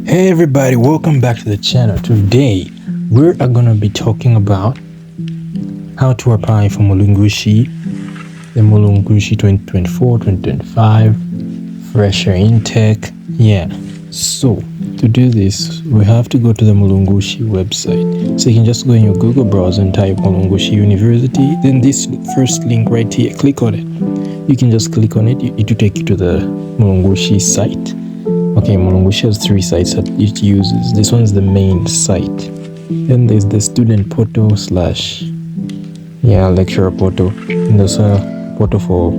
Hey everybody, welcome back to the channel. Today we are gonna be talking about how to apply for Mulungushi, the Mulungushi 2024-2025 fresher intake. So to do this we have to go to the Mulungushi website. So you can just go in your Google browser and type Mulungushi University, then this first link right here, click on it. You can just click on it, it will take you to the Mulungushi site. Okay, Mulungushi has 3 sites that it uses. This one's the main site. Then there's the student portal / lecturer portal. And there's a portal for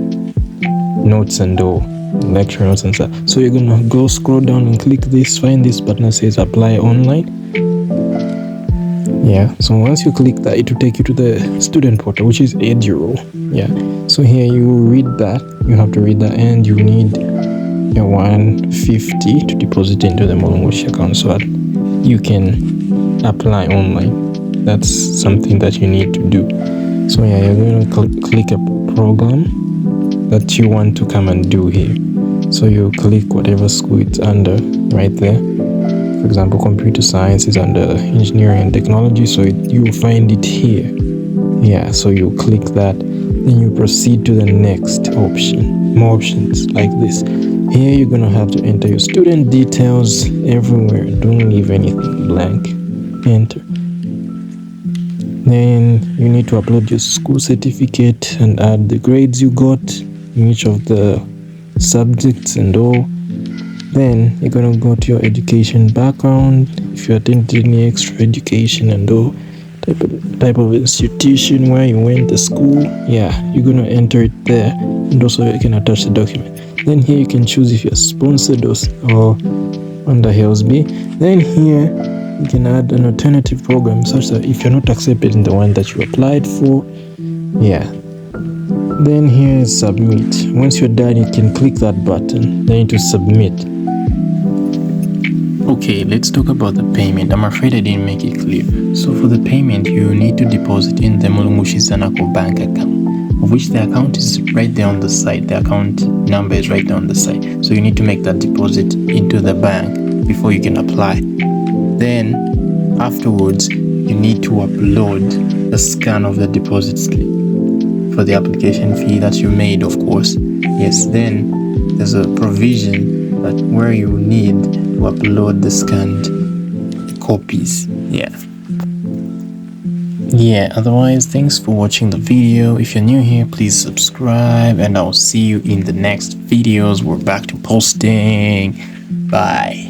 notes and all, lecture notes and stuff. So you're gonna go scroll down and click this, find this button that says apply online. So once you click that, it will take you to the student portal, which is Edu. So here you read that, you have to read that, and you need your 150 to deposit into the Mulungushi account so that you can apply online. That's something that you need to do. So you're going to click a program that you want to come and do here. So you click whatever school it's under right there. For example, computer science is under engineering and technology, so you will find it here. So you click that, then you proceed to the next option. More options like this. Here you're gonna have to enter your student details everywhere. Don't leave anything blank. Enter. Then you need to upload your school certificate and add the grades you got in each of the subjects and all. Then you're gonna go to your education background, if you attended any extra education and all, type of institution where you went to school. You're gonna enter it there, and also you can attach the document. Then here you can choose if you're sponsored or under HELSB. Then here you can add an alternative program, such that if you're not accepted in the one that you applied for, then here is submit. Once you're done, you can click that button, then to submit. Okay, let's talk about the payment. I'm afraid I didn't make it clear. So for the payment, you need to deposit in the Mulungushi Zanako bank account, of which the account is right there on the site. The account number is right there on the site. So you need to make that deposit into the bank before you can apply. Then afterwards, you need to upload a scan of the deposit slip for the application fee that you made, of course. Then there's a provision that where you need to upload the scanned copies. Otherwise, thanks for watching the video. If you're new here, please subscribe, and I'll see you in the next videos. We're back to posting. Bye.